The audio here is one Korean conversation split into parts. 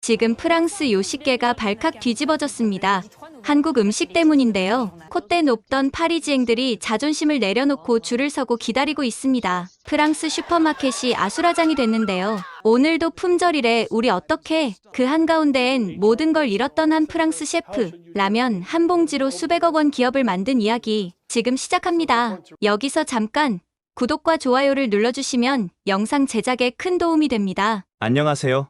지금 프랑스 요식계가 발칵 뒤집어졌습니다. 한국 음식 때문인데요. 콧대 높던 파리지앵들이 자존심을 내려놓고 줄을 서고 기다리고 있습니다. 프랑스 슈퍼마켓이 아수라장이 됐는데요. 오늘도 품절이래. 우리 어떡해? 그 한가운데엔 모든 걸 잃었던 한 프랑스 셰프. 라면 한 봉지로 수백억 원 기업을 만든 이야기 지금 시작합니다. 여기서 잠깐 구독과 좋아요를 눌러주시면 영상 제작에 큰 도움이 됩니다. 안녕하세요.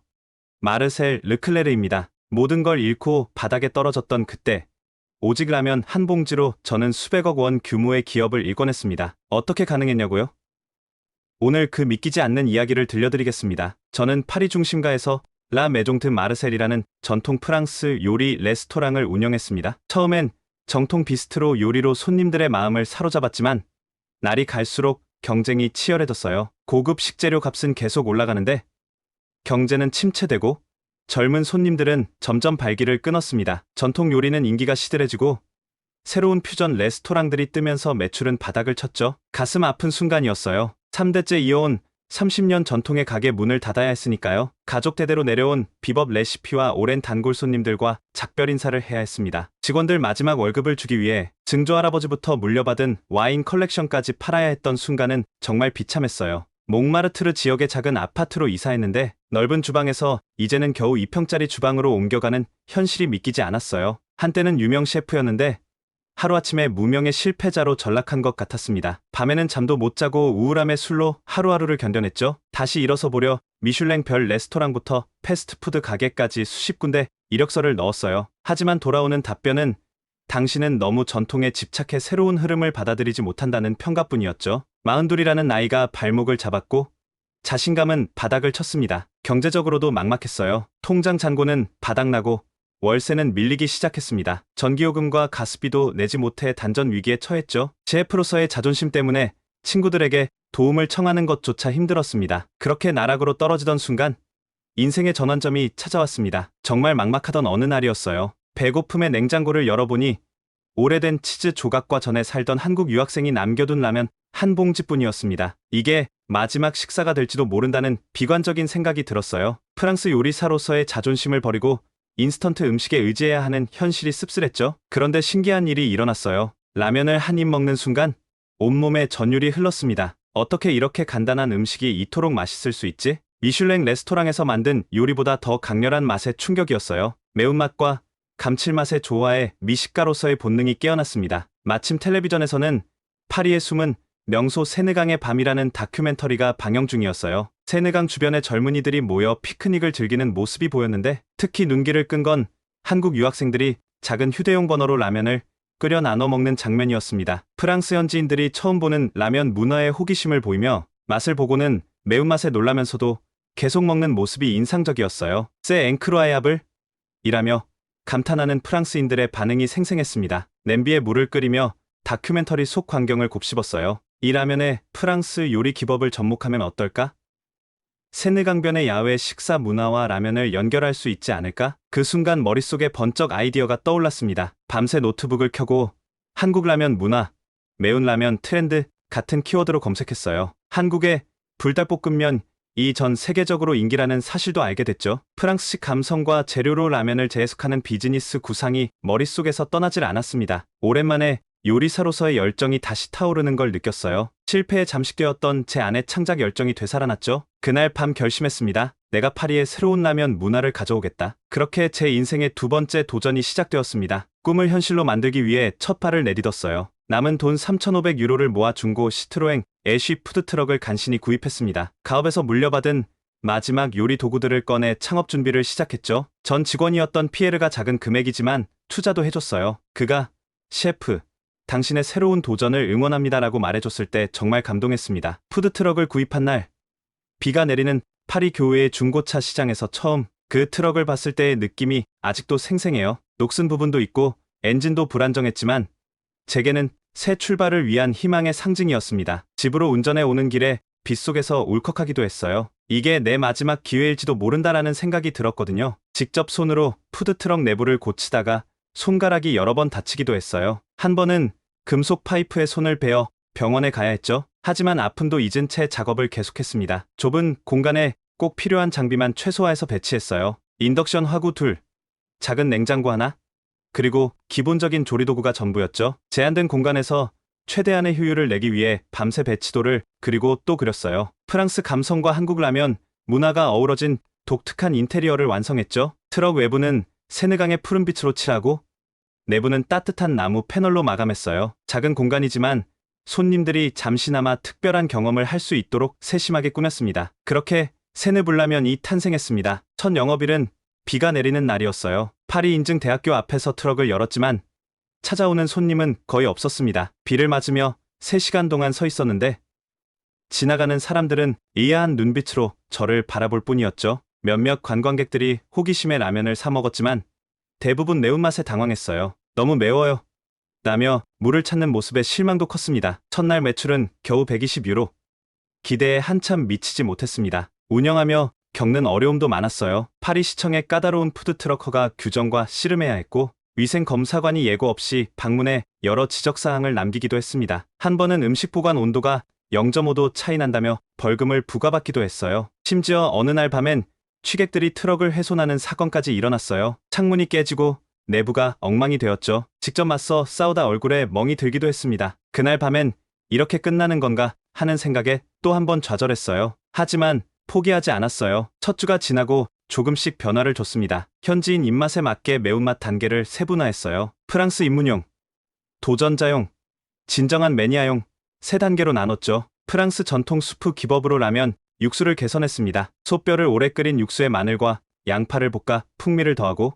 마르셀 르클레르입니다. 모든 걸 잃고 바닥에 떨어졌던 그때 오직 라면 한 봉지로 저는 수백억 원 규모의 기업을 일궈냈습니다. 어떻게 가능했냐고요? 오늘 그 믿기지 않는 이야기를 들려드리겠습니다. 저는 파리 중심가에서 라 메종드 마르셀이라는 전통 프랑스 요리 레스토랑을 운영했습니다. 처음엔 정통 비스트로 요리로 손님들의 마음을 사로잡았지만 날이 갈수록 경쟁이 치열해졌어요. 고급 식재료 값은 계속 올라가는데 경제는 침체되고 젊은 손님들은 점점 발길을 끊었습니다. 전통 요리는 인기가 시들해지고 새로운 퓨전 레스토랑들이 뜨면서 매출은 바닥을 쳤죠. 가슴 아픈 순간이었어요. 3대째 이어온 30년 전통의 가게 문을 닫아야 했으니까요. 가족 대대로 내려온 비법 레시피와 오랜 단골 손님들과 작별 인사를 해야 했습니다. 직원들 마지막 월급을 주기 위해 증조할아버지부터 물려받은 와인 컬렉션까지 팔아야 했던 순간은 정말 비참했어요. 몽마르트르 지역의 작은 아파트로 이사했는데 넓은 주방에서 이제는 겨우 2평짜리 주방으로 옮겨가는 현실이 믿기지 않았어요. 한때는 유명 셰프였는데 하루아침에 무명의 실패자로 전락한 것 같았습니다. 밤에는 잠도 못 자고 우울함에 술로 하루하루를 견뎌냈죠. 다시 일어서 보려 미슐랭 별 레스토랑부터 패스트푸드 가게까지 수십 군데 이력서를 넣었어요. 하지만 돌아오는 답변은 당신은 너무 전통에 집착해 새로운 흐름을 받아들이지 못한다는 평가뿐이었죠. 42이라는 나이가 발목을 잡았고 자신감은 바닥을 쳤습니다. 경제적으로도 막막했어요. 통장 잔고는 바닥나고 월세는 밀리기 시작했습니다. 전기요금과 가스비도 내지 못해 단전 위기에 처했죠. 셰프로서의 자존심 때문에 친구들에게 도움을 청하는 것조차 힘들었습니다. 그렇게 나락으로 떨어지던 순간 인생의 전환점이 찾아왔습니다. 정말 막막하던 어느 날이었어요. 배고픔에 냉장고를 열어보니 오래된 치즈 조각과 전에 살던 한국 유학생이 남겨둔 라면 한 봉지뿐이었습니다. 이게 마지막 식사가 될지도 모른다는 비관적인 생각이 들었어요. 프랑스 요리사로서의 자존심을 버리고 인스턴트 음식에 의지해야 하는 현실이 씁쓸했죠. 그런데 신기한 일이 일어났어요. 라면을 한 입 먹는 순간 온몸에 전율이 흘렀습니다. 어떻게 이렇게 간단한 음식이 이토록 맛있을 수 있지? 미슐랭 레스토랑에서 만든 요리보다 더 강렬한 맛의 충격이었어요. 매운맛과 감칠맛의 조화에 미식가로서의 본능이 깨어났습니다. 마침 텔레비전에서는 파리의 숨은 명소 세느강의 밤이라는 다큐멘터리가 방영 중이었어요. 세느강 주변에 젊은이들이 모여 피크닉을 즐기는 모습이 보였는데 특히 눈길을 끈 건 한국 유학생들이 작은 휴대용 버너로 라면을 끓여 나눠 먹는 장면이었습니다. 프랑스 현지인들이 처음 보는 라면 문화에 호기심을 보이며 맛을 보고는 매운맛에 놀라면서도 계속 먹는 모습이 인상적이었어요. 세 앵크로아야블? 이라며 감탄하는 프랑스인들의 반응이 생생했습니다. 냄비에 물을 끓이며 다큐멘터리 속 광경을 곱씹었어요. 이 라면에 프랑스 요리 기법을 접목하면 어떨까? 세느강변의 야외 식사 문화와 라면을 연결할 수 있지 않을까? 그 순간 머릿속에 번쩍 아이디어가 떠올랐습니다. 밤새 노트북을 켜고 한국 라면 문화, 매운 라면 트렌드 같은 키워드로 검색했어요. 한국의 불닭볶음면 이 전 세계적으로 인기라는 사실도 알게 됐죠. 프랑스식 감성과 재료로 라면을 재해석하는 비즈니스 구상이 머릿속에서 떠나질 않았습니다. 오랜만에 요리사로서의 열정이 다시 타오르는 걸 느꼈어요. 실패에 잠식되었던 제 안의 창작 열정이 되살아났죠. 그날 밤 결심했습니다. 내가 파리에 새로운 라면 문화를 가져오겠다. 그렇게 제 인생의 두 번째 도전이 시작되었습니다. 꿈을 현실로 만들기 위해 첫 발을 내딛었어요. 남은 돈 3,500유로를 모아 중고 시트로엥 애쉬 푸드트럭을 간신히 구입했습니다. 가업에서 물려받은 마지막 요리 도구들을 꺼내 창업 준비를 시작했죠. 전 직원이었던 피에르가 작은 금액이지만 투자도 해줬어요. 그가 셰프, 당신의 새로운 도전을 응원합니다라고 말해줬을 때 정말 감동했습니다. 푸드트럭을 구입한 날 비가 내리는 파리 교외의 중고차 시장에서 처음 그 트럭을 봤을 때의 느낌이 아직도 생생해요. 녹슨 부분도 있고 엔진도 불안정했지만 제게는 새 출발을 위한 희망의 상징이었습니다. 집으로 운전해 오는 길에 빗속에서 울컥하기도 했어요. 이게 내 마지막 기회일지도 모른다라는 생각이 들었거든요. 직접 손으로 푸드트럭 내부를 고치다가 손가락이 여러 번 다치기도 했어요. 한 번은 금속 파이프에 손을 베어 병원에 가야 했죠. 하지만 아픔도 잊은 채 작업을 계속했습니다. 좁은 공간에 꼭 필요한 장비만 최소화해서 배치했어요. 인덕션 화구 둘, 작은 냉장고 하나, 그리고 기본적인 조리도구가 전부였죠. 제한된 공간에서 최대한의 효율을 내기 위해 밤새 배치도를 그리고 또 그렸어요. 프랑스 감성과 한국 라면, 문화가 어우러진 독특한 인테리어를 완성했죠. 트럭 외부는 세느강의 푸른빛으로 칠하고 내부는 따뜻한 나무 패널로 마감했어요. 작은 공간이지만 손님들이 잠시나마 특별한 경험을 할 수 있도록 세심하게 꾸몄습니다. 그렇게 세느불라면이 탄생했습니다. 첫 영업일은 비가 내리는 날이었어요. 파리 인증 대학교 앞에서 트럭을 열었지만 찾아오는 손님은 거의 없었습니다. 비를 맞으며 3시간 동안 서 있었는데 지나가는 사람들은 의아한 눈빛으로 저를 바라볼 뿐이었죠. 몇몇 관광객들이 호기심에 라면을 사 먹었지만 대부분 매운맛에 당황했어요. 너무 매워요. 라며 물을 찾는 모습에 실망도 컸습니다. 첫날 매출은 겨우 120유로. 기대에 한참 미치지 못했습니다. 운영하며 겪는 어려움도 많았어요. 파리 시청의 까다로운 푸드트러커가 규정과 씨름해야 했고 위생검사관이 예고 없이 방문해 여러 지적사항을 남기기도 했습니다. 한 번은 음식 보관 온도가 0.5도 차이 난다며 벌금을 부과받기도 했어요. 심지어 어느 날 밤엔 취객들이 트럭을 훼손하는 사건까지 일어났어요. 창문이 깨지고 내부가 엉망이 되었죠. 직접 맞서 싸우다 얼굴에 멍이 들기도 했습니다. 그날 밤엔 이렇게 끝나는 건가 하는 생각에 또 한 번 좌절했어요. 하지만 포기하지 않았어요. 첫 주가 지나고 조금씩 변화를 줬습니다. 현지인 입맛에 맞게 매운맛 단계를 세분화했어요. 프랑스 입문용, 도전자용, 진정한 매니아용 3단계로 나눴죠. 프랑스 전통 수프 기법으로 라면, 육수를 개선했습니다. 소뼈를 오래 끓인 육수에 마늘과 양파를 볶아 풍미를 더하고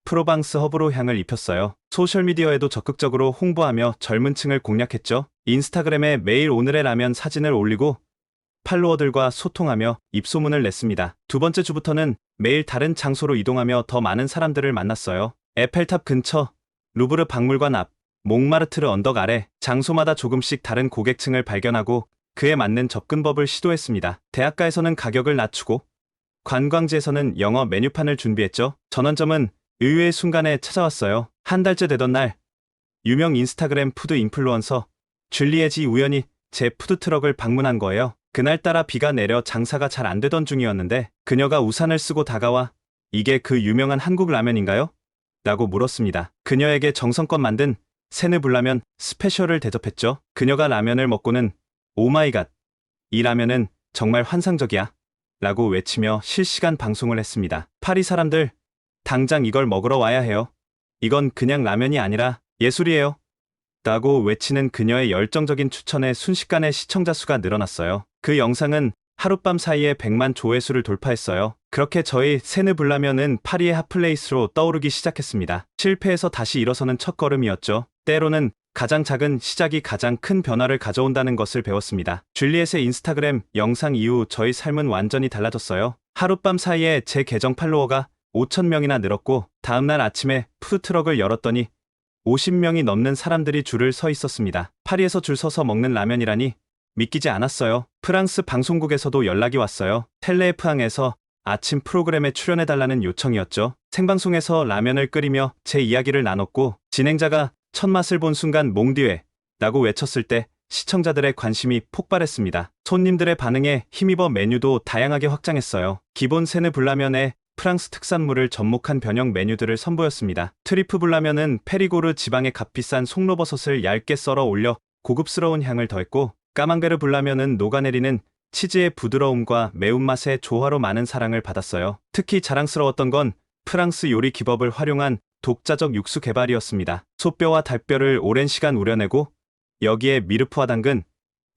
프로방스 허브로 향을 입혔어요. 소셜미디어에도 적극적으로 홍보하며 젊은 층을 공략했죠. 인스타그램에 매일 오늘의 라면 사진을 올리고 팔로워들과 소통하며 입소문을 냈습니다. 두 번째 주부터는 매일 다른 장소로 이동하며 더 많은 사람들을 만났어요. 에펠탑 근처, 루브르 박물관 앞, 몽마르트르 언덕 아래 장소마다 조금씩 다른 고객층을 발견하고 그에 맞는 접근법을 시도했습니다. 대학가에서는 가격을 낮추고 관광지에서는 영어 메뉴판을 준비했죠. 전원점은 의외의 순간에 찾아왔어요. 한 달째 되던 날 유명 인스타그램 푸드 인플루언서 줄리엣이 우연히 제 푸드트럭을 방문한 거예요. 그날따라 비가 내려 장사가 잘 안 되던 중이었는데 그녀가 우산을 쓰고 다가와 이게 그 유명한 한국 라면인가요? 라고 물었습니다. 그녀에게 정성껏 만든 세느불라면 스페셜을 대접했죠. 그녀가 라면을 먹고는 오마이갓, 이 라면은 정말 환상적이야 라고 외치며 실시간 방송을 했습니다. 파리 사람들, 당장 이걸 먹으러 와야 해요. 이건 그냥 라면이 아니라 예술이에요. 라고 외치는 그녀의 열정적인 추천에 순식간에 시청자 수가 늘어났어요. 그 영상은 하룻밤 사이에 100만 조회수를 돌파했어요. 그렇게 저희 세느불라면은 파리의 핫플레이스로 떠오르기 시작했습니다. 실패해서 다시 일어서는 첫걸음이었죠. 때로는 가장 작은 시작이 가장 큰 변화를 가져온다는 것을 배웠습니다. 줄리엣의 인스타그램 영상 이후 저희 삶은 완전히 달라졌어요. 하룻밤 사이에 제 계정 팔로워가 5,000명이나 늘었고 다음날 아침에 푸드트럭을 열었더니 50명이 넘는 사람들이 줄을 서 있었습니다. 파리에서 줄 서서 먹는 라면이라니 믿기지 않았어요. 프랑스 방송국에서도 연락이 왔어요. 텔레프항에서 아침 프로그램에 출연해달라는 요청이었죠. 생방송에서 라면을 끓이며 제 이야기를 나눴고 진행자가 첫 맛을 본 순간 몽디웨 라고 외쳤을 때 시청자들의 관심이 폭발했습니다. 손님들의 반응에 힘입어 메뉴도 다양하게 확장했어요. 기본 세느불라면에 프랑스 특산물을 접목한 변형 메뉴들을 선보였습니다. 트리프 불라면은 페리고르 지방의 값비싼 송로버섯을 얇게 썰어 올려 고급스러운 향을 더했고 까망베르 불라면은 녹아내리는 치즈의 부드러움과 매운맛의 조화로 많은 사랑을 받았어요. 특히 자랑스러웠던 건 프랑스 요리 기법을 활용한 독자적 육수 개발이었습니다. 소뼈와 달뼈를 오랜 시간 우려내고 여기에 미르프와 당근,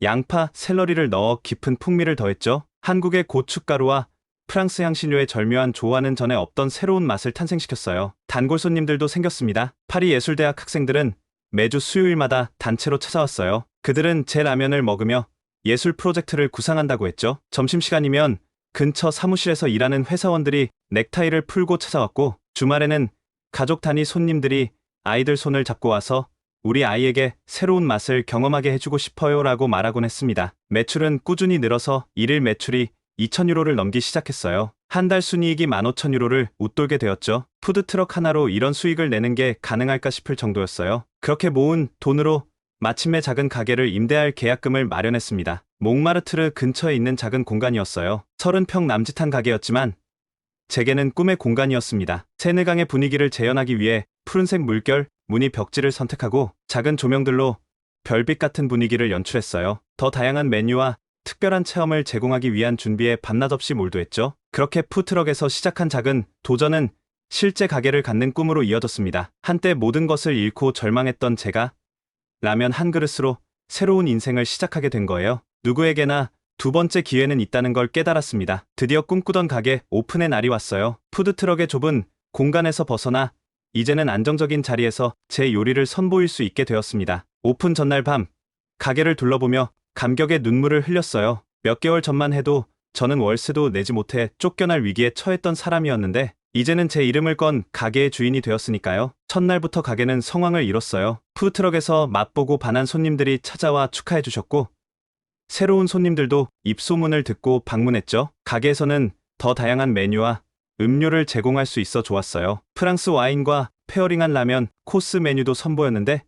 양파, 샐러리를 넣어 깊은 풍미를 더했죠. 한국의 고춧가루와 프랑스 향신료의 절묘한 조화는 전에 없던 새로운 맛을 탄생시켰어요. 단골 손님들도 생겼습니다. 파리 예술대학 학생들은 매주 수요일마다 단체로 찾아왔어요. 그들은 제 라면을 먹으며 예술 프로젝트를 구상한다고 했죠. 점심시간이면 근처 사무실에서 일하는 회사원들이 넥타이를 풀고 찾아왔고 주말에는 가족 단위 손님들이 아이들 손을 잡고 와서 우리 아이에게 새로운 맛을 경험하게 해주고 싶어요 라고 말하곤 했습니다. 매출은 꾸준히 늘어서 일일 매출이 2,000유로를 넘기 시작했어요. 한 달 순이익이 15,000유로를 웃돌게 되었죠. 푸드트럭 하나로 이런 수익을 내는 게 가능할까 싶을 정도였어요. 그렇게 모은 돈으로 마침내 작은 가게를 임대할 계약금을 마련했습니다. 몽마르트르 근처에 있는 작은 공간이었어요. 30평 남짓한 가게였지만 제게는 꿈의 공간이었습니다. 세네강의 분위기를 재현하기 위해 푸른색 물결, 무늬 벽지를 선택하고 작은 조명들로 별빛 같은 분위기를 연출했어요. 더 다양한 메뉴와 특별한 체험을 제공하기 위한 준비에 밤낮 없이 몰두했죠. 그렇게 푸트럭에서 시작한 작은 도전은 실제 가게를 갖는 꿈으로 이어졌습니다. 한때 모든 것을 잃고 절망했던 제가 라면 한 그릇으로 새로운 인생을 시작하게 된 거예요. 누구에게나 두 번째 기회는 있다는 걸 깨달았습니다. 드디어 꿈꾸던 가게 오픈의 날이 왔어요. 푸드트럭의 좁은 공간에서 벗어나 이제는 안정적인 자리에서 제 요리를 선보일 수 있게 되었습니다. 오픈 전날 밤, 가게를 둘러보며 감격의 눈물을 흘렸어요. 몇 개월 전만 해도 저는 월세도 내지 못해 쫓겨날 위기에 처했던 사람이었는데 이제는 제 이름을 건 가게의 주인이 되었으니까요. 첫날부터 가게는 성황을 이뤘어요. 푸드트럭에서 맛보고 반한 손님들이 찾아와 축하해 주셨고 새로운 손님들도 입소문을 듣고 방문했죠. 가게에서는 더 다양한 메뉴와 음료를 제공할 수 있어 좋았어요. 프랑스 와인과 페어링한 라면, 코스 메뉴도 선보였는데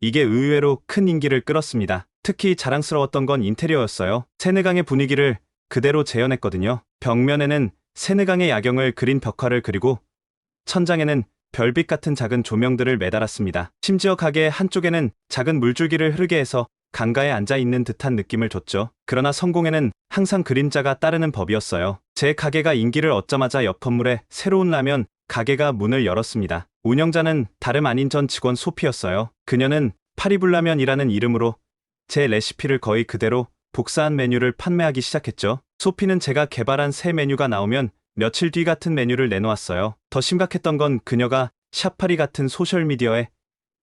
이게 의외로 큰 인기를 끌었습니다. 특히 자랑스러웠던 건 인테리어였어요. 세네강의 분위기를 그대로 재현했거든요. 벽면에는 세네강의 야경을 그린 벽화를 그리고 천장에는 별빛 같은 작은 조명들을 매달았습니다. 심지어 가게 한쪽에는 작은 물줄기를 흐르게 해서 강가에 앉아있는 듯한 느낌을 줬죠. 그러나 성공에는 항상 그림자가 따르는 법이었어요. 제 가게가 인기를 얻자마자 옆 건물에 새로운 라면 가게가 문을 열었습니다. 운영자는 다름 아닌 전 직원 소피였어요. 그녀는 파리불라면이라는 이름으로 제 레시피를 거의 그대로 복사한 메뉴를 판매하기 시작했죠. 소피는 제가 개발한 새 메뉴가 나오면 며칠 뒤 같은 메뉴를 내놓았어요. 더 심각했던 건 그녀가 샤파리 같은 소셜미디어에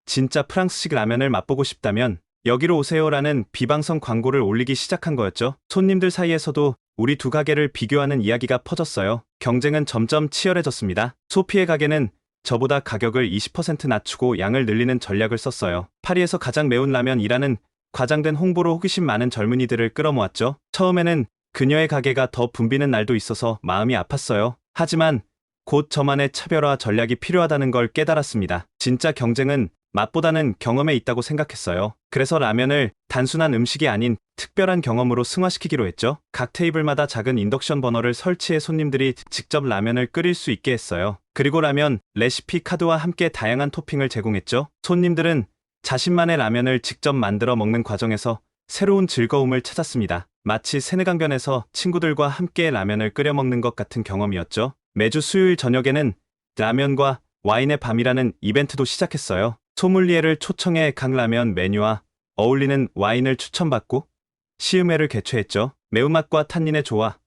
진짜 프랑스식 라면을 맛보고 싶다면 여기로 오세요라는 비방성 광고를 올리기 시작한 거였죠. 손님들 사이에서도 우리 두 가게를 비교하는 이야기가 퍼졌어요. 경쟁은 점점 치열해졌습니다. 소피의 가게는 저보다 가격을 20% 낮추고 양을 늘리는 전략을 썼어요. 파리에서 가장 매운 라면이라는 과장된 홍보로 호기심 많은 젊은이들을 끌어모았죠. 처음에는 그녀의 가게가 더 붐비는 날도 있어서 마음이 아팠어요. 하지만 곧 저만의 차별화 전략이 필요하다는 걸 깨달았습니다. 진짜 경쟁은 맛보다는 경험에 있다고 생각했어요. 그래서 라면을 단순한 음식이 아닌 특별한 경험으로 승화시키기로 했죠. 각 테이블마다 작은 인덕션 버너를 설치해 손님들이 직접 라면을 끓일 수 있게 했어요. 그리고 라면 레시피 카드와 함께 다양한 토핑을 제공했죠. 손님들은 자신만의 라면을 직접 만들어 먹는 과정에서 새로운 즐거움을 찾았습니다. 마치 세네강변에서 친구들과 함께 라면을 끓여 먹는 것 같은 경험이었죠. 매주 수요일 저녁에는 라면과 와인의 밤이라는 이벤트도 시작했어요. 소믈리에를 초청해 각 라면 메뉴와 어울리는 와인을 추천받고 시음회를 개최했죠. 매운맛과 탄닌의 조화,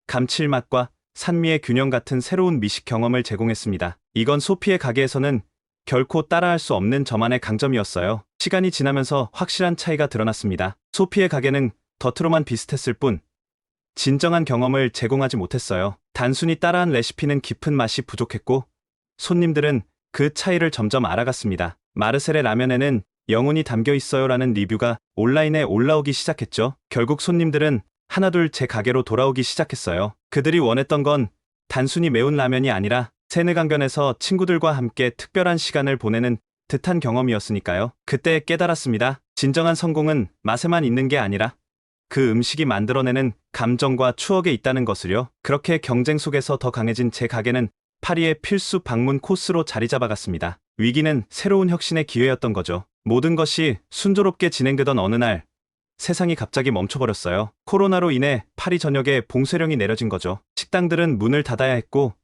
감칠맛과 산미의 균형 같은 새로운 미식 경험을 제공했습니다. 이건 소피의 가게에서는 결코 따라할 수 없는 저만의 강점이었어요. 시간이 지나면서 확실한 차이가 드러났습니다. 소피의 가게는 겉으로만 비슷했을 뿐 진정한 경험을 제공하지 못했어요. 단순히 따라한 레시피는 깊은 맛이 부족했고 손님들은 그 차이를 점점 알아갔습니다. 마르셀의 라면에는 영혼이 담겨 있어요라는 리뷰가 온라인에 올라오기 시작했죠. 결국 손님들은 하나둘 제 가게로 돌아오기 시작했어요. 그들이 원했던 건 단순히 매운 라면이 아니라 세네강변에서 친구들과 함께 특별한 시간을 보내는 듯한 경험이었으니까요. 그때 깨달았습니다. 진정한 성공은 맛에만 있는 게 아니라 그 음식이 만들어내는 감정과 추억에 있다는 것을요. 그렇게 경쟁 속에서 더 강해진 제 가게는 파리의 필수 방문 코스로 자리 잡아갔습니다. 위기는 새로운 혁신의 기회였던 거죠. 모든 것이 순조롭게 진행되던 어느 날 세상이 갑자기 멈춰버렸어요. 코로나로 인해 파리 전역에 봉쇄령이 내려진 거죠. 식당들은 문을 닫아야 했고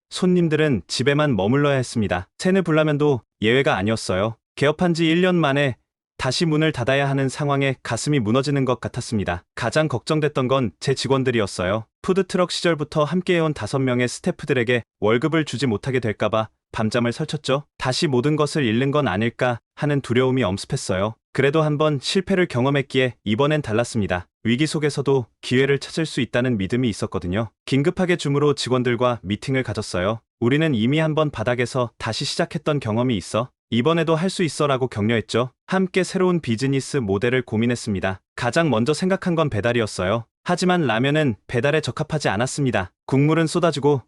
손님들은 집에만 머물러야 했습니다. 세네불라면도 예외가 아니었어요. 개업한 지 1년 만에 다시 문을 닫아야 하는 상황에 가슴이 무너지는 것 같았습니다. 가장 걱정됐던 건 제 직원들이었어요. 푸드트럭 시절부터 함께해온 5명의 스태프들에게 월급을 주지 못하게 될까봐 밤잠을 설쳤죠. 다시 모든 것을 잃는 건 아닐까 하는 두려움이 엄습했어요. 그래도 한번 실패를 경험했기에 이번엔 달랐습니다. 위기 속에서도 기회를 찾을 수 있다는 믿음이 있었거든요. 긴급하게 줌으로 직원들과 미팅을 가졌어요. 우리는 이미 한번 바닥에서 다시 시작했던 경험이 있어. 이번에도 할 수 있어라고 격려했죠. 함께 새로운 비즈니스 모델을 고민했습니다. 가장 먼저 생각한 건 배달이었어요. 하지만 라면은 배달에 적합하지 않았습니다. 국물은 쏟아지고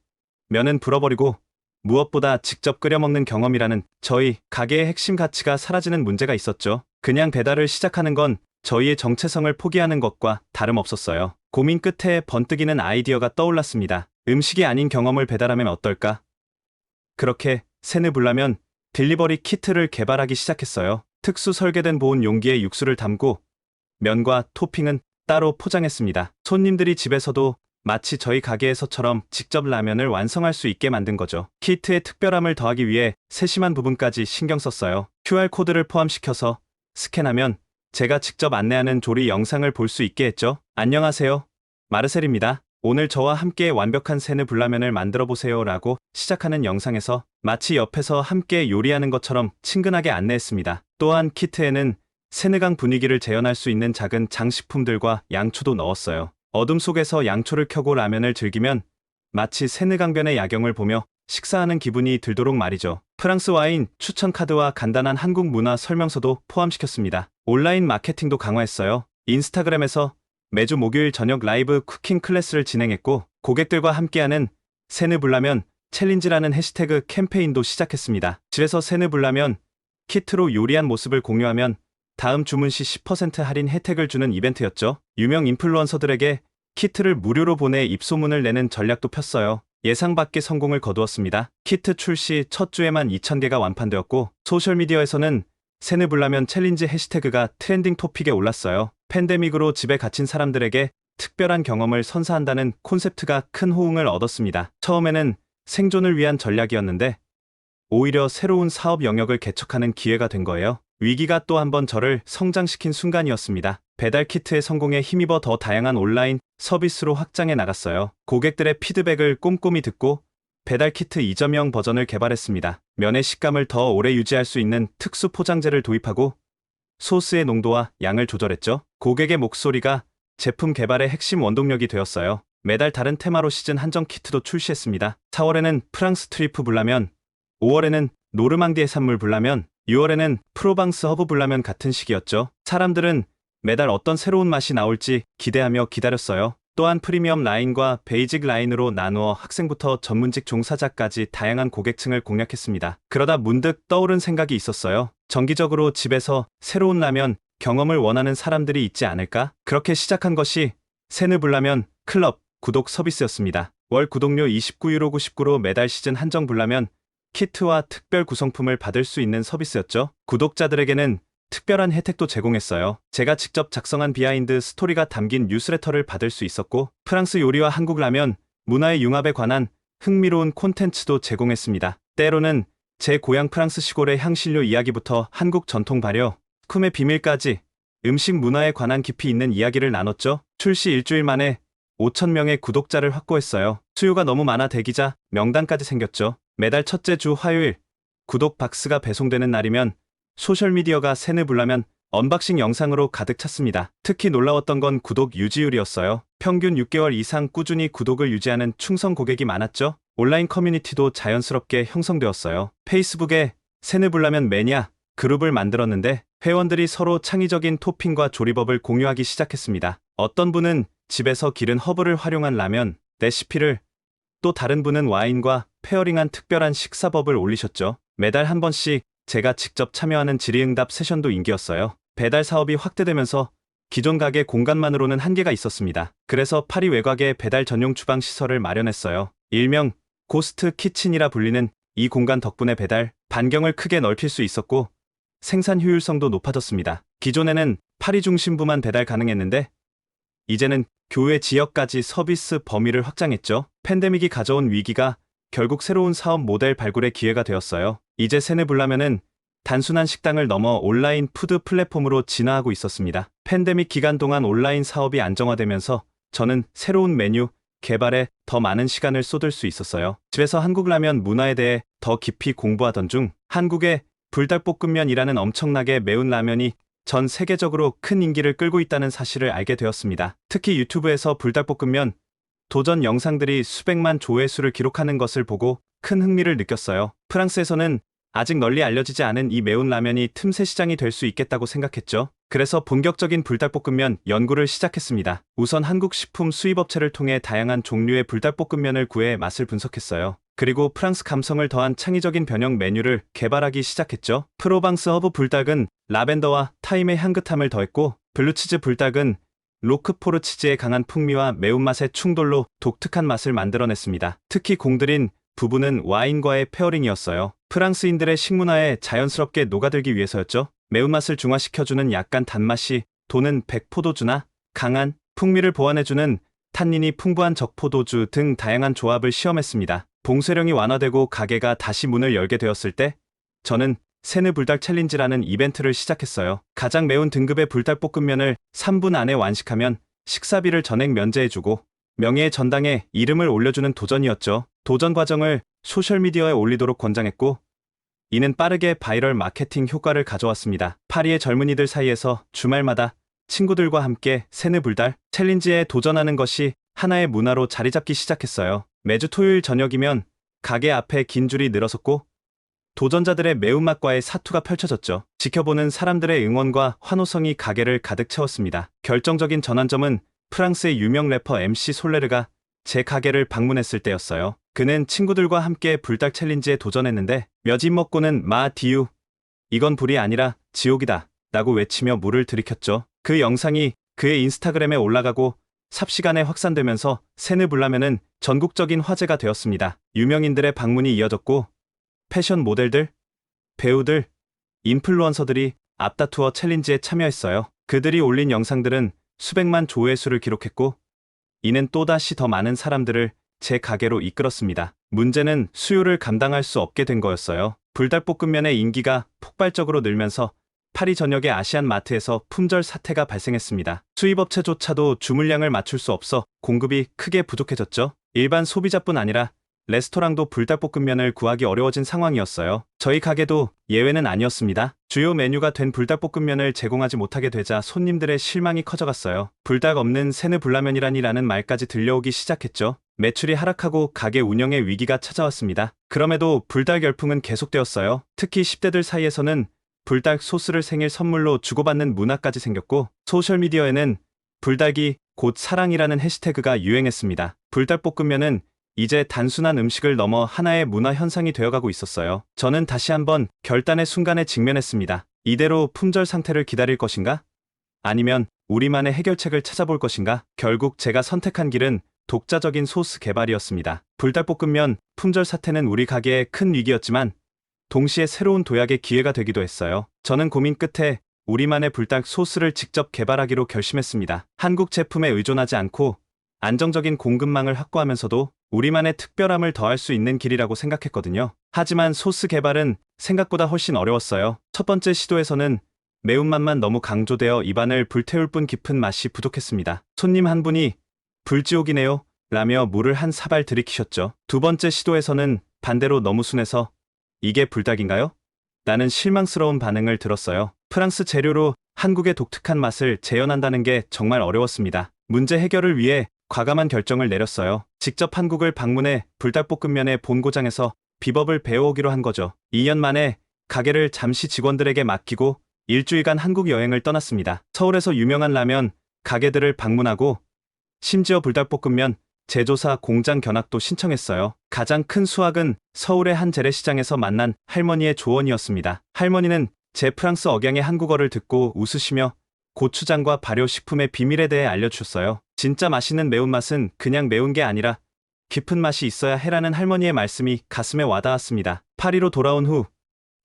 면은 불어버리고 무엇보다 직접 끓여 먹는 경험이라는 저희 가게의 핵심 가치가 사라지는 문제가 있었죠. 그냥 배달을 시작하는 건 저희의 정체성을 포기하는 것과 다름없었어요. 고민 끝에 번뜩이는 아이디어가 떠올랐습니다. 음식이 아닌 경험을 배달하면 어떨까? 그렇게 세느불라면 딜리버리 키트를 개발하기 시작했어요. 특수 설계된 보온 용기에 육수를 담고 면과 토핑은 따로 포장했습니다. 손님들이 집에서도 마치 저희 가게에서처럼 직접 라면을 완성할 수 있게 만든 거죠. 키트의 특별함을 더하기 위해 세심한 부분까지 신경 썼어요. QR코드를 포함시켜서 스캔하면 제가 직접 안내하는 조리 영상을 볼 수 있게 했죠. 안녕하세요. 마르셀입니다. 오늘 저와 함께 완벽한 세느불라면을 만들어 보세요 라고 시작하는 영상에서 마치 옆에서 함께 요리하는 것처럼 친근하게 안내했습니다. 또한 키트에는 세느강 분위기를 재현할 수 있는 작은 장식품들과 양초도 넣었어요. 어둠 속에서 양초를 켜고 라면을 즐기면 마치 세느강변의 야경을 보며 식사하는 기분이 들도록 말이죠. 프랑스 와인 추천 카드와 간단한 한국 문화 설명서도 포함시켰습니다. 온라인 마케팅도 강화했어요. 인스타그램에서 매주 목요일 저녁 라이브 쿠킹 클래스를 진행했고 고객들과 함께하는 세느불라면 챌린지라는 해시태그 캠페인도 시작했습니다. 집에서 세느불라면 키트로 요리한 모습을 공유하면 다음 주문 시 10% 할인 혜택을 주는 이벤트였죠. 유명 인플루언서들에게 키트를 무료로 보내 입소문을 내는 전략도 폈어요. 예상 밖의 성공을 거두었습니다. 키트 출시 첫 주에만 2,000개가 완판되었고 소셜미디어에서는 세느불라면 챌린지 해시태그가 트렌딩 토픽에 올랐어요. 팬데믹으로 집에 갇힌 사람들에게 특별한 경험을 선사한다는 콘셉트가 큰 호응을 얻었습니다. 처음에는 생존을 위한 전략이었는데 오히려 새로운 사업 영역을 개척하는 기회가 된 거예요. 위기가 또 한 번 저를 성장시킨 순간이었습니다. 배달 키트의 성공에 힘입어 더 다양한 온라인 서비스로 확장해 나갔어요. 고객들의 피드백을 꼼꼼히 듣고 배달 키트 2.0 버전을 개발했습니다. 면의 식감을 더 오래 유지할 수 있는 특수 포장재를 도입하고 소스의 농도와 양을 조절했죠. 고객의 목소리가 제품 개발의 핵심 원동력이 되었어요. 매달 다른 테마로 시즌 한정 키트도 출시했습니다. 4월에는 프랑스 트리프 불라면, 5월에는 노르망디 해산물 불라면, 6월에는 프로방스 허브 불라면 같은 시기였죠. 사람들은 매달 어떤 새로운 맛이 나올지 기대하며 기다렸어요. 또한 프리미엄 라인과 베이직 라인으로 나누어 학생부터 전문직 종사자까지 다양한 고객층을 공략했습니다. 그러다 문득 떠오른 생각이 있었어요. 정기적으로 집에서 새로운 라면 경험을 원하는 사람들이 있지 않을까? 그렇게 시작한 것이 세느불라면 클럽 구독 서비스였습니다. 월 구독료 29유로 99로 매달 시즌 한정 불라면 키트와 특별 구성품을 받을 수 있는 서비스였죠. 구독자들에게는 특별한 혜택도 제공했어요. 제가 직접 작성한 비하인드 스토리가 담긴 뉴스레터를 받을 수 있었고 프랑스 요리와 한국 라면, 문화의 융합에 관한 흥미로운 콘텐츠도 제공했습니다. 때로는 제 고향 프랑스 시골의 향신료 이야기부터 한국 전통 발효, 스쿰의 비밀까지 음식 문화에 관한 깊이 있는 이야기를 나눴죠. 출시 일주일 만에 5,000명의 구독자를 확보했어요. 수요가 너무 많아 대기자 명단까지 생겼죠. 매달 첫째 주 화요일 구독 박스가 배송되는 날이면 소셜미디어가 세느불라면 언박싱 영상으로 가득 찼습니다. 특히 놀라웠던 건 구독 유지율이었어요. 평균 6개월 이상 꾸준히 구독을 유지하는 충성 고객이 많았죠. 온라인 커뮤니티도 자연스럽게 형성되었어요. 페이스북에 세느불라면 매니아 그룹을 만들었는데 회원들이 서로 창의적인 토핑과 조리법을 공유하기 시작했습니다. 어떤 분은 집에서 기른 허브를 활용한 라면 레시피를, 또 다른 분은 와인과 페어링한 특별한 식사법을 올리셨죠. 매달 한 번씩 제가 직접 참여하는 질의응답 세션도 인기였어요. 배달 사업이 확대되면서 기존 가게 공간만으로는 한계가 있었습니다. 그래서 파리 외곽에 배달 전용 주방 시설을 마련했어요. 일명 고스트 키친이라 불리는 이 공간 덕분에 배달 반경을 크게 넓힐 수 있었고 생산 효율성도 높아졌습니다. 기존에는 파리 중심부만 배달 가능했는데 이제는 교외 지역까지 서비스 범위를 확장했죠. 팬데믹이 가져온 위기가 결국 새로운 사업 모델 발굴의 기회가 되었어요. 이제 세느불라면은 단순한 식당을 넘어 온라인 푸드 플랫폼으로 진화하고 있었습니다. 팬데믹 기간 동안 온라인 사업이 안정화되면서 저는 새로운 메뉴 개발에 더 많은 시간을 쏟을 수 있었어요. 집에서 한국 라면 문화에 대해 더 깊이 공부하던 중 한국의 불닭볶음면이라는 엄청나게 매운 라면이 전 세계적으로 큰 인기를 끌고 있다는 사실을 알게 되었습니다. 특히 유튜브에서 불닭볶음면 도전 영상들이 수백만 조회수를 기록하는 것을 보고 큰 흥미를 느꼈어요. 프랑스에서는 아직 널리 알려지지 않은 이 매운 라면이 틈새 시장이 될 수 있겠다고 생각했죠. 그래서 본격적인 불닭볶음면 연구를 시작했습니다. 우선 한국 식품 수입업체를 통해 다양한 종류의 불닭볶음면을 구해 맛을 분석했어요. 그리고 프랑스 감성을 더한 창의적인 변형 메뉴를 개발하기 시작했죠. 프로방스 허브 불닭은 라벤더와 타임의 향긋함을 더했고 블루치즈 불닭은 로크포르 치즈의 강한 풍미와 매운맛의 충돌로 독특한 맛을 만들어냈습니다. 특히 공들인 부분은 와인과의 페어링이었어요. 프랑스인들의 식문화에 자연스럽게 녹아들기 위해서였죠. 매운맛을 중화시켜주는 약간 단맛이 도는 백포도주나 강한 풍미를 보완해주는 탄닌이 풍부한 적포도주 등 다양한 조합을 시험했습니다. 봉쇄령이 완화되고 가게가 다시 문을 열게 되었을 때 저는 세느 불닭 챌린지라는 이벤트를 시작했어요. 가장 매운 등급의 불닭볶음면을 3분 안에 완식하면 식사비를 전액 면제해주고 명예의 전당에 이름을 올려주는 도전이었죠. 도전 과정을 소셜미디어에 올리도록 권장했고 이는 빠르게 바이럴 마케팅 효과를 가져왔습니다. 파리의 젊은이들 사이에서 주말마다 친구들과 함께 세느 불닭 챌린지에 도전하는 것이 하나의 문화로 자리 잡기 시작했어요. 매주 토요일 저녁이면 가게 앞에 긴 줄이 늘어섰고 도전자들의 매운맛과의 사투가 펼쳐졌죠. 지켜보는 사람들의 응원과 환호성이 가게를 가득 채웠습니다. 결정적인 전환점은 프랑스의 유명 래퍼 MC 솔레르가 제 가게를 방문했을 때였어요. 그는 친구들과 함께 불닭 챌린지에 도전했는데 몇 입 먹고는 마 디유, 이건 불이 아니라 지옥이다 라고 외치며 물을 들이켰죠. 그 영상이 그의 인스타그램에 올라가고 삽시간에 확산되면서 세느 불라면은 전국적인 화제가 되었습니다. 유명인들의 방문이 이어졌고 패션 모델들, 배우들, 인플루언서들이 앞다투어 챌린지에 참여했어요. 그들이 올린 영상들은 수백만 조회수를 기록했고 이는 또다시 더 많은 사람들을 제 가게로 이끌었습니다. 문제는 수요를 감당할 수 없게 된 거였어요. 불닭볶음면의 인기가 폭발적으로 늘면서 파리 전역의 아시안 마트에서 품절 사태가 발생했습니다. 수입업체조차도 주물량을 맞출 수 없어 공급이 크게 부족해졌죠. 일반 소비자뿐 아니라 레스토랑도 불닭볶음면을 구하기 어려워진 상황이었어요. 저희 가게도 예외는 아니었습니다. 주요 메뉴가 된 불닭볶음면을 제공하지 못하게 되자 손님들의 실망이 커져갔어요. 불닭 없는 세느 불라면이라니라는 말까지 들려오기 시작했죠. 매출이 하락하고 가게 운영의 위기가 찾아왔습니다. 그럼에도 불닭 열풍은 계속되었어요. 특히 10대들 사이에서는 불닭 소스를 생일 선물로 주고받는 문화까지 생겼고 소셜미디어에는 불닭이 곧 사랑이라는 해시태그가 유행했습니다. 불닭볶음면은 이제 단순한 음식을 넘어 하나의 문화 현상이 되어가고 있었어요. 저는 다시 한번 결단의 순간에 직면했습니다. 이대로 품절 상태를 기다릴 것인가? 아니면 우리만의 해결책을 찾아볼 것인가? 결국 제가 선택한 길은 독자적인 소스 개발이었습니다. 불닭볶음면 품절 사태는 우리 가게의 큰 위기였지만 동시에 새로운 도약의 기회가 되기도 했어요. 저는 고민 끝에 우리만의 불닭 소스를 직접 개발하기로 결심했습니다. 한국 제품에 의존하지 않고 안정적인 공급망을 확보하면서도 우리만의 특별함을 더할 수 있는 길이라고 생각했거든요. 하지만 소스 개발은 생각보다 훨씬 어려웠어요. 첫 번째 시도에서는 매운맛만 너무 강조되어 입안을 불태울 뿐 깊은 맛이 부족했습니다. 손님 한 분이 불지옥이네요 라며 물을 한 사발 들이키셨죠. 두 번째 시도에서는 반대로 너무 순해서 이게 불닭인가요? 라는 실망스러운 반응을 들었어요. 프랑스 재료로 한국의 독특한 맛을 재현한다는 게 정말 어려웠습니다. 문제 해결을 위해 과감한 결정을 내렸어요. 직접 한국을 방문해 불닭볶음면의 본고장에서 비법을 배워오기로 한 거죠. 2년 만에 가게를 잠시 직원들에게 맡기고 일주일간 한국 여행을 떠났습니다. 서울에서 유명한 라면 가게들을 방문하고 심지어 불닭볶음면 제조사 공장 견학도 신청했어요. 가장 큰 수확은 서울의 한 재래시장에서 만난 할머니의 조언이었습니다. 할머니는 제 프랑스 억양의 한국어를 듣고 웃으시며 고추장과 발효식품의 비밀에 대해 알려주셨어요. 진짜 맛있는 매운맛은 그냥 매운 게 아니라 깊은 맛이 있어야 해라는 할머니의 말씀이 가슴에 와닿았습니다. 파리로 돌아온 후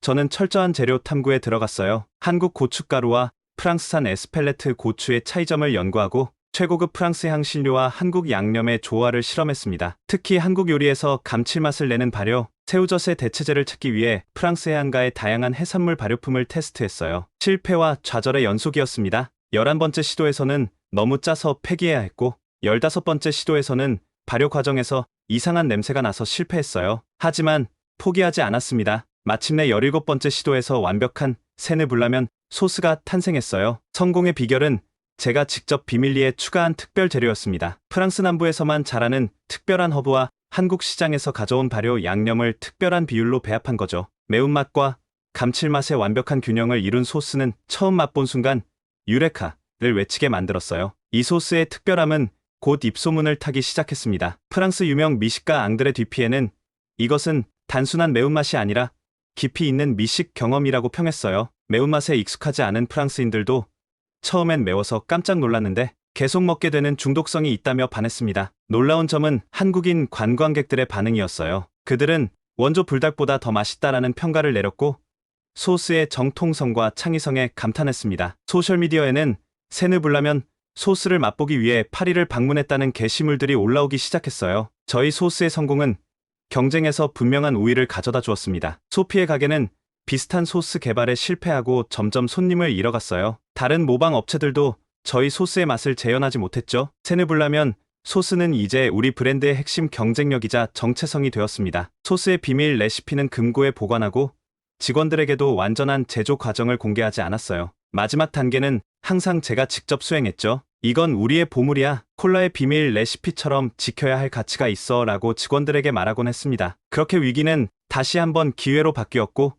저는 철저한 재료 탐구에 들어갔어요. 한국 고춧가루와 프랑스산 에스펠레트 고추의 차이점을 연구하고 최고급 프랑스 향신료와 한국 양념의 조화를 실험했습니다. 특히 한국 요리에서 감칠맛을 내는 발효, 새우젓의 대체제를 찾기 위해 프랑스 해안가의 다양한 해산물 발효품을 테스트했어요. 실패와 좌절의 연속이었습니다. 11번째 시도에서는 너무 짜서 폐기해야 했고 15번째 시도에서는 발효 과정에서 이상한 냄새가 나서 실패했어요. 하지만 포기하지 않았습니다. 마침내 17번째 시도에서 완벽한 세느 불라면 소스가 탄생했어요. 성공의 비결은 제가 직접 비밀리에 추가한 특별 재료였습니다. 프랑스 남부에서만 자라는 특별한 허브와 한국 시장에서 가져온 발효 양념을 특별한 비율로 배합한 거죠. 매운맛과 감칠맛의 완벽한 균형을 이룬 소스는 처음 맛본 순간 유레카를 외치게 만들었어요. 이 소스의 특별함은 곧 입소문을 타기 시작했습니다. 프랑스 유명 미식가 앙드레 뒤피에는 이것은 단순한 매운맛이 아니라 깊이 있는 미식 경험이라고 평했어요. 매운맛에 익숙하지 않은 프랑스인들도 처음엔 매워서 깜짝 놀랐는데 계속 먹게 되는 중독성이 있다며 반했습니다. 놀라운 점은 한국인 관광객들의 반응이었어요. 그들은 원조 불닭보다 더 맛있다라는 평가를 내렸고 소스의 정통성과 창의성에 감탄했습니다. 소셜미디어에는 세느불라면 소스를 맛보기 위해 파리를 방문했다는 게시물들이 올라오기 시작했어요. 저희 소스의 성공은 경쟁에서 분명한 우위를 가져다 주었습니다. 소피의 가게는 비슷한 소스 개발에 실패하고 점점 손님을 잃어갔어요. 다른 모방 업체들도 저희 소스의 맛을 재현하지 못했죠. 세느불라면 소스는 이제 우리 브랜드의 핵심 경쟁력이자 정체성이 되었습니다. 소스의 비밀 레시피는 금고에 보관하고 직원들에게도 완전한 제조 과정을 공개하지 않았어요. 마지막 단계는 항상 제가 직접 수행했죠. 이건 우리의 보물이야. 콜라의 비밀 레시피처럼 지켜야 할 가치가 있어 라고 직원들에게 말하곤 했습니다. 그렇게 위기는 다시 한번 기회로 바뀌었고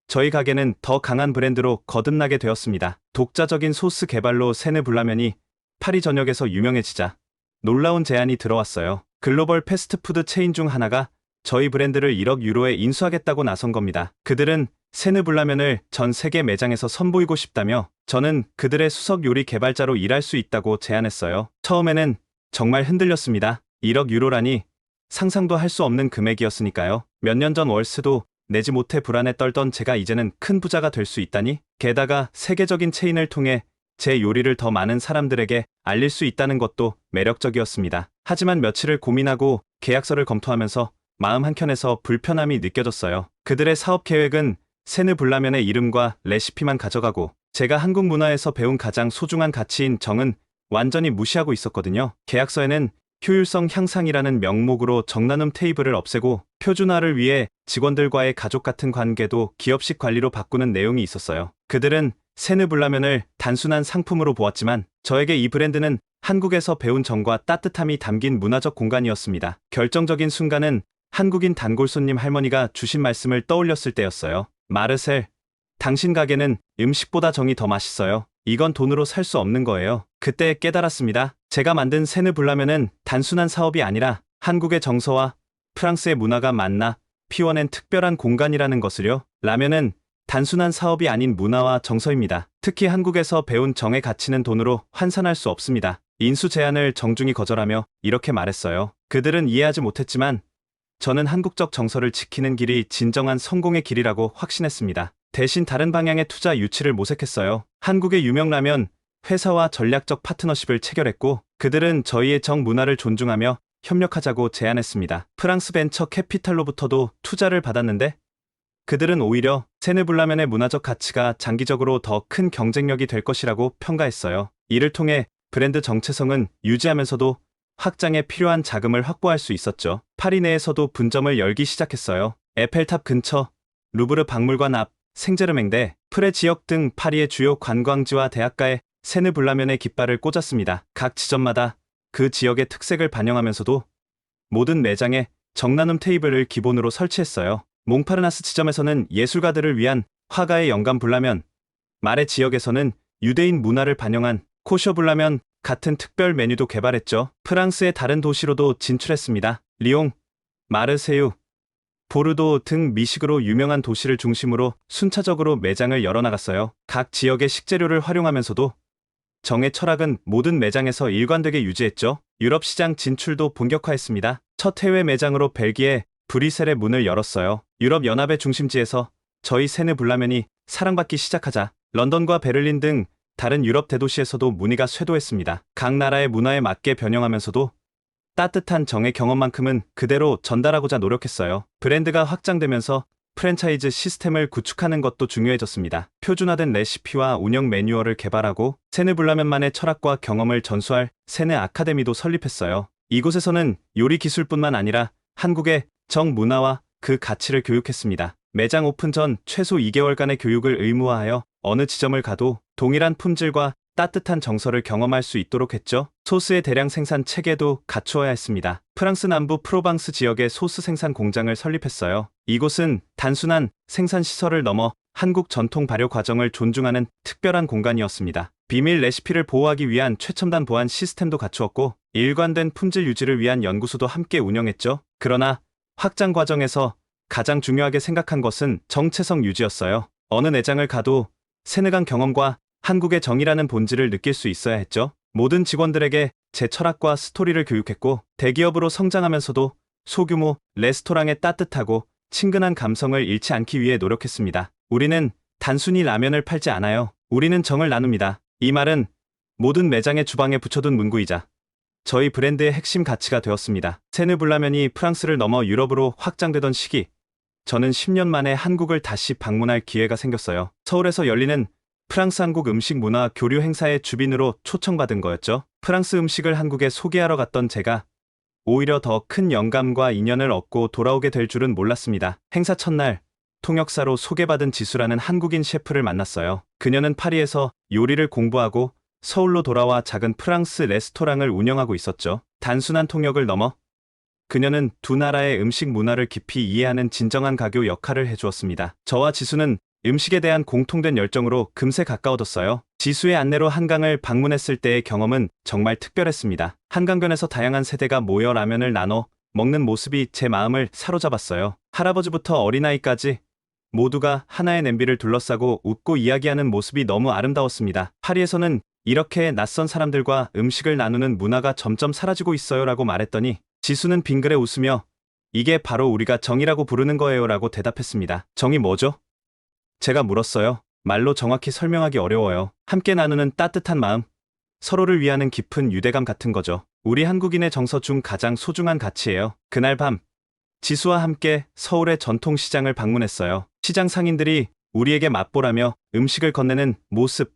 저희 가게는 더 강한 브랜드로 거듭나게 되었습니다. 독자적인 소스 개발로 세느불라면이 파리 전역에서 유명해지자 놀라운 제안이 들어왔어요. 글로벌 패스트푸드 체인 중 하나가 저희 브랜드를 1억 유로에 인수하겠다고 나선 겁니다. 그들은 세느불라면을 전 세계 매장에서 선보이고 싶다며 저는 그들의 수석 요리 개발자로 일할 수 있다고 제안했어요. 처음에는 정말 흔들렸습니다. 1억 유로라니 상상도 할 수 없는 금액이었으니까요. 몇 년 전 월세도 내지 못해 불안에 떨던 제가 이제는 큰 부자가 될 수 있다니? 게다가 세계적인 체인을 통해 제 요리를 더 많은 사람들에게 알릴 수 있다는 것도 매력적이었습니다. 하지만 며칠을 고민하고 계약서를 검토하면서 마음 한켠에서 불편함이 느껴졌어요. 그들의 사업 계획은 세느불라면의 이름과 레시피만 가져가고 제가 한국 문화에서 배운 가장 소중한 가치인 정은 완전히 무시하고 있었거든요. 계약서에는 효율성 향상이라는 명목으로 정나눔 테이블을 없애고 표준화를 위해 직원들과의 가족 같은 관계도 기업식 관리로 바꾸는 내용이 있었어요. 그들은 세느불라면을 단순한 상품으로 보았지만 저에게 이 브랜드는 한국에서 배운 정과 따뜻함이 담긴 문화적 공간이었습니다. 결정적인 순간은 한국인 단골 손님 할머니가 주신 말씀을 떠올렸을 때였어요. 마르셀, 당신 가게는 음식보다 정이 더 맛있어요. 이건 돈으로 살 수 없는 거예요. 그때 깨달았습니다. 제가 만든 세느불라면은 단순한 사업이 아니라 한국의 정서와 프랑스의 문화가 만나 피워낸 특별한 공간이라는 것을요. 라면은 단순한 사업이 아닌 문화와 정서입니다. 특히 한국에서 배운 정의 가치는 돈으로 환산할 수 없습니다. 인수 제안을 정중히 거절하며 이렇게 말했어요. 그들은 이해하지 못했지만 저는 한국적 정서를 지키는 길이 진정한 성공의 길이라고 확신했습니다. 대신 다른 방향의 투자 유치를 모색했어요. 한국의 유명 라면 회사와 전략적 파트너십을 체결했고 그들은 저희의 정 문화를 존중하며 협력하자고 제안했습니다. 프랑스 벤처 캐피탈로부터도 투자를 받았는데 그들은 오히려 세느불라면의 문화적 가치가 장기적으로 더 큰 경쟁력이 될 것이라고 평가했어요. 이를 통해 브랜드 정체성은 유지하면서도 확장에 필요한 자금을 확보할 수 있었죠. 파리 내에서도 분점을 열기 시작했어요. 에펠탑 근처, 루브르 박물관 앞, 생제르맹대, 프레 지역 등 파리의 주요 관광지와 대학가에 세느불라면의 깃발을 꽂았습니다. 각 지점마다 그 지역의 특색을 반영하면서도 모든 매장에 정나눔 테이블을 기본으로 설치했어요. 몽파르나스 지점에서는 예술가들을 위한 화가의 영감 불라면, 마레 지역에서는 유대인 문화를 반영한 코셔 불라면 같은 특별 메뉴도 개발했죠. 프랑스의 다른 도시로도 진출했습니다. 리옹, 마르세유, 보르도 등 미식으로 유명한 도시를 중심으로 순차적으로 매장을 열어나갔어요. 각 지역의 식재료를 활용하면서도 정의 철학은 모든 매장에서 일관되게 유지했죠. 유럽 시장 진출도 본격화했습니다. 첫 해외 매장으로 벨기에 브뤼셀의 문을 열었어요. 유럽 연합의 중심지에서 저희 세느불라면이 사랑받기 시작하자 런던과 베를린 등 다른 유럽 대도시에서도 문의가 쇄도했습니다. 각 나라의 문화에 맞게 변형하면서도 따뜻한 정의 경험만큼은 그대로 전달하고자 노력했어요. 브랜드가 확장되면서 프랜차이즈 시스템을 구축하는 것도 중요해졌습니다. 표준화된 레시피와 운영 매뉴얼을 개발하고 세느불라면만의 철학과 경험을 전수할 세느 아카데미도 설립했어요. 이곳에서는 요리 기술뿐만 아니라 한국의 정 문화와 그 가치를 교육했습니다. 매장 오픈 전 최소 2개월간의 교육을 의무화하여 어느 지점을 가도 동일한 품질과 따뜻한 정서를 경험할 수 있도록 했죠. 소스의 대량 생산 체계도 갖추어야 했습니다. 프랑스 남부 프로방스 지역에 소스 생산 공장을 설립했어요. 이곳은 단순한 생산 시설을 넘어 한국 전통 발효 과정을 존중하는 특별한 공간이었습니다. 비밀 레시피를 보호하기 위한 최첨단 보안 시스템도 갖추었고 일관된 품질 유지를 위한 연구소도 함께 운영했죠. 그러나 확장 과정에서 가장 중요하게 생각한 것은 정체성 유지였어요. 어느 매장을 가도 세느강 경험과 한국의 정이라는 본질을 느낄 수 있어야 했죠. 모든 직원들에게 제 철학과 스토리를 교육했고, 대기업으로 성장하면서도 소규모 레스토랑의 따뜻하고 친근한 감성을 잃지 않기 위해 노력했습니다. 우리는 단순히 라면을 팔지 않아요. 우리는 정을 나눕니다. 이 말은 모든 매장의 주방에 붙여둔 문구이자 저희 브랜드의 핵심 가치가 되었습니다. 세느블라면이 프랑스를 넘어 유럽으로 확장되던 시기, 저는 10년 만에 한국을 다시 방문할 기회가 생겼어요. 서울에서 열리는 프랑스 한국 음식 문화 교류 행사의 주빈으로 초청받은 거였죠. 프랑스 음식을 한국에 소개하러 갔던 제가 오히려 더 큰 영감과 인연을 얻고 돌아오게 될 줄은 몰랐습니다. 행사 첫날, 통역사로 소개받은 지수라는 한국인 셰프를 만났어요. 그녀는 파리에서 요리를 공부하고 서울로 돌아와 작은 프랑스 레스토랑을 운영하고 있었죠. 단순한 통역을 넘어 그녀는 두 나라의 음식 문화를 깊이 이해하는 진정한 가교 역할을 해주었습니다. 저와 지수는 음식에 대한 공통된 열정으로 금세 가까워졌어요. 지수의 안내로 한강을 방문했을 때의 경험은 정말 특별했습니다. 한강변에서 다양한 세대가 모여 라면을 나눠 먹는 모습이 제 마음을 사로잡았어요. 할아버지부터 어린아이까지 모두가 하나의 냄비를 둘러싸고 웃고 이야기하는 모습이 너무 아름다웠습니다. 파리에서는 이렇게 낯선 사람들과 음식을 나누는 문화가 점점 사라지고 있어요라고 말했더니 지수는 빙그레 웃으며 이게 바로 우리가 정이라고 부르는 거예요라고 대답했습니다. 정이 뭐죠? 제가 물었어요. 말로 정확히 설명하기 어려워요. 함께 나누는 따뜻한 마음, 서로를 위하는 깊은 유대감 같은 거죠. 우리 한국인의 정서 중 가장 소중한 가치예요. 그날 밤, 지수와 함께 서울의 전통시장을 방문했어요. 시장 상인들이 우리에게 맛보라며 음식을 건네는 모습,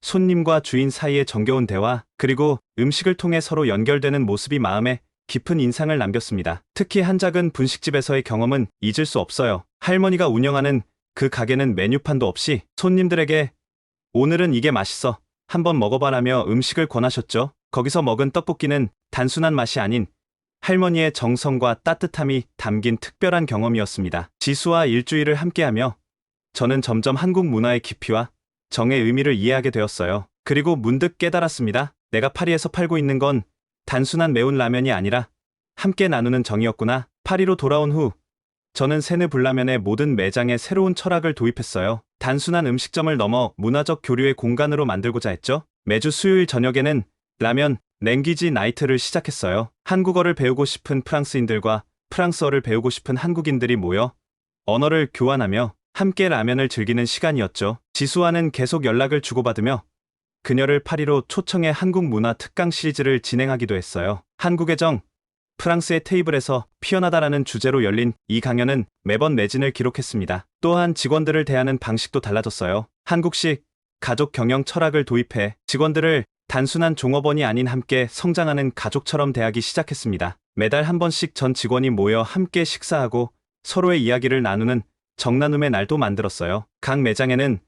손님과 주인 사이의 정겨운 대화, 그리고 음식을 통해 서로 연결되는 모습이 마음에 깊은 인상을 남겼습니다. 특히 한 작은 분식집에서의 경험은 잊을 수 없어요. 할머니가 운영하는 그 가게는 메뉴판도 없이 손님들에게 오늘은 이게 맛있어, 한번 먹어봐라며 음식을 권하셨죠. 거기서 먹은 떡볶이는 단순한 맛이 아닌 할머니의 정성과 따뜻함이 담긴 특별한 경험이었습니다. 지수와 일주일을 함께하며 저는 점점 한국 문화의 깊이와 정의 의미를 이해하게 되었어요. 그리고 문득 깨달았습니다. 내가 파리에서 팔고 있는 건 단순한 매운 라면이 아니라 함께 나누는 정이었구나. 파리로 돌아온 후 저는 세느블라면의 모든 매장에 새로운 철학을 도입했어요. 단순한 음식점을 넘어 문화적 교류의 공간으로 만들고자 했죠. 매주 수요일 저녁에는 라면 랭귀지 나이트를 시작했어요. 한국어를 배우고 싶은 프랑스인들과 프랑스어를 배우고 싶은 한국인들이 모여 언어를 교환하며 함께 라면을 즐기는 시간이었죠. 지수와는 계속 연락을 주고받으며 그녀를 파리로 초청해 한국 문화 특강 시리즈를 진행하기도 했어요. 한국의 정, 프랑스의 테이블에서 피어나다라는 주제로 열린 이 강연은 매번 매진을 기록했습니다. 또한 직원들을 대하는 방식도 달라졌어요. 한국식 가족 경영 철학을 도입해 직원들을 단순한 종업원이 아닌 함께 성장하는 가족처럼 대하기 시작했습니다. 매달 한 번씩 전 직원이 모여 함께 식사하고 서로의 이야기를 나누는 정나눔의 날도 만들었어요. 각 매장에는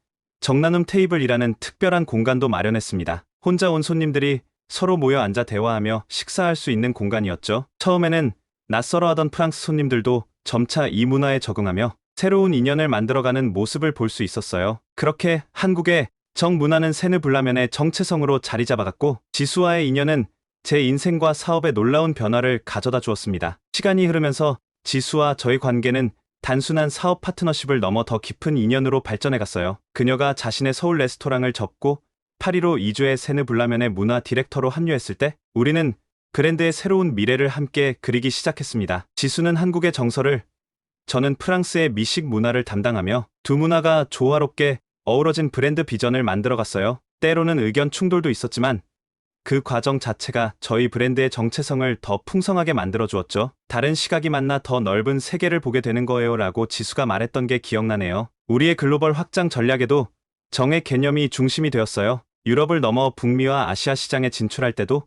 정나눔 테이블이라는 특별한 공간도 마련했습니다. 혼자 온 손님들이 서로 모여 앉아 대화하며 식사할 수 있는 공간이었죠. 처음에는 낯설어하던 프랑스 손님들도 점차 이 문화에 적응하며 새로운 인연을 만들어가는 모습을 볼 수 있었어요. 그렇게 한국의 정 문화는 세느블라면의 정체성으로 자리 잡아갔고 지수와의 인연은 제 인생과 사업에 놀라운 변화를 가져다 주었습니다. 시간이 흐르면서 지수와 저의 관계는 단순한 사업 파트너십을 넘어 더 깊은 인연으로 발전해갔어요. 그녀가 자신의 서울 레스토랑을 접고 파리로 이주해 세느블라면의 문화 디렉터로 합류했을 때 우리는 브랜드의 새로운 미래를 함께 그리기 시작했습니다. 지수는 한국의 정서를, 저는 프랑스의 미식 문화를 담당하며 두 문화가 조화롭게 어우러진 브랜드 비전을 만들어갔어요. 때로는 의견 충돌도 있었지만 그 과정 자체가 저희 브랜드의 정체성을 더 풍성하게 만들어주었죠. 다른 시각이 만나 더 넓은 세계를 보게 되는 거예요 라고 지수가 말했던 게 기억나네요. 우리의 글로벌 확장 전략에도 정의 개념이 중심이 되었어요. 유럽을 넘어 북미와 아시아 시장에 진출할 때도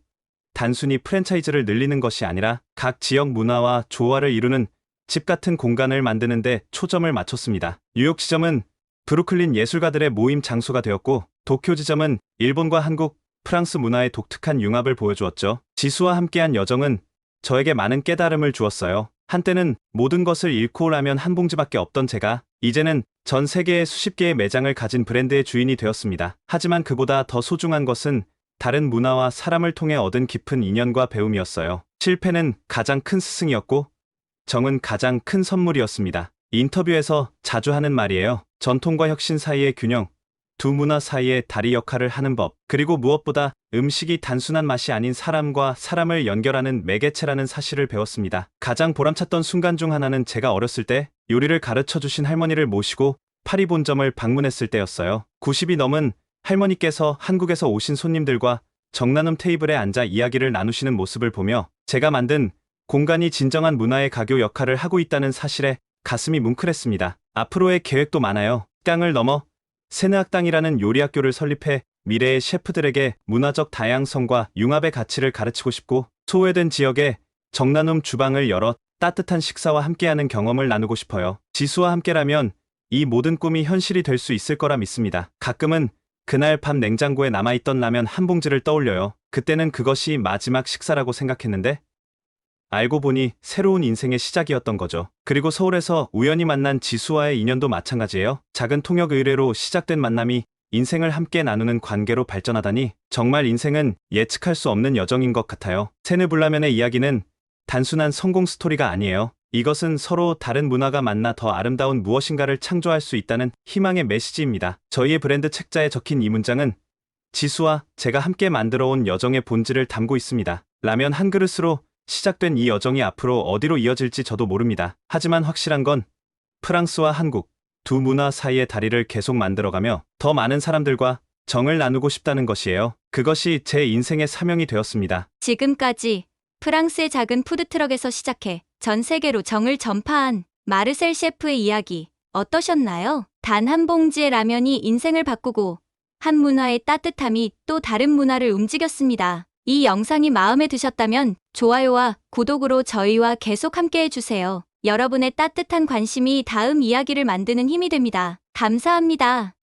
단순히 프랜차이즈를 늘리는 것이 아니라 각 지역 문화와 조화를 이루는 집 같은 공간을 만드는 데 초점을 맞췄습니다. 뉴욕 지점은 브루클린 예술가들의 모임 장소가 되었고 도쿄 지점은 일본과 한국, 프랑스 문화의 독특한 융합을 보여주었죠. 지수와 함께한 여정은 저에게 많은 깨달음을 주었어요. 한때는 모든 것을 잃고 라면 한 봉지밖에 없던 제가 이제는 전 세계에 수십 개의 매장을 가진 브랜드의 주인이 되었습니다. 하지만 그보다 더 소중한 것은 다른 문화와 사람을 통해 얻은 깊은 인연과 배움이었어요. 실패는 가장 큰 스승이었고 정은 가장 큰 선물이었습니다. 인터뷰에서 자주 하는 말이에요. 전통과 혁신 사이의 균형. 두 문화 사이의 다리 역할을 하는 법, 그리고 무엇보다 음식이 단순한 맛이 아닌 사람과 사람을 연결하는 매개체라는 사실을 배웠습니다. 가장 보람찼던 순간 중 하나는 제가 어렸을 때 요리를 가르쳐 주신 할머니를 모시고 파리 본점을 방문했을 때였어요. 90이 넘은 할머니께서 한국에서 오신 손님들과 정나눔 테이블에 앉아 이야기를 나누시는 모습을 보며 제가 만든 공간이 진정한 문화의 가교 역할을 하고 있다는 사실에 가슴이 뭉클했습니다. 앞으로의 계획도 많아요. 땅을 넘어 세느학당이라는 요리학교를 설립해 미래의 셰프들에게 문화적 다양성과 융합의 가치를 가르치고 싶고, 소외된 지역에 정나눔 주방을 열어 따뜻한 식사와 함께하는 경험을 나누고 싶어요. 지수와 함께라면 이 모든 꿈이 현실이 될 수 있을 거라 믿습니다. 가끔은 그날 밤 냉장고에 남아있던 라면 한 봉지를 떠올려요. 그때는 그것이 마지막 식사라고 생각했는데 알고 보니 새로운 인생의 시작이었던 거죠. 그리고 서울에서 우연히 만난 지수와의 인연도 마찬가지예요. 작은 통역 의뢰로 시작된 만남이 인생을 함께 나누는 관계로 발전하다니, 정말 인생은 예측할 수 없는 여정인 것 같아요. 세느불라면의 이야기는 단순한 성공 스토리가 아니에요. 이것은 서로 다른 문화가 만나 더 아름다운 무엇인가를 창조할 수 있다는 희망의 메시지입니다. 저희의 브랜드 책자에 적힌 이 문장은 지수와 제가 함께 만들어온 여정의 본질을 담고 있습니다. 라면 한 그릇으로 시작된 이 여정이 앞으로 어디로 이어질지 저도 모릅니다. 하지만 확실한 건 프랑스와 한국, 두 문화 사이의 다리를 계속 만들어가며 더 많은 사람들과 정을 나누고 싶다는 것이에요. 그것이 제 인생의 사명이 되었습니다. 지금까지 프랑스의 작은 푸드트럭에서 시작해 전 세계로 정을 전파한 마르셀 셰프의 이야기 어떠셨나요? 단 한 봉지의 라면이 인생을 바꾸고 한 문화의 따뜻함이 또 다른 문화를 움직였습니다. 이 영상이 마음에 드셨다면 좋아요와 구독으로 저희와 계속 함께 해주세요. 여러분의 따뜻한 관심이 다음 이야기를 만드는 힘이 됩니다. 감사합니다.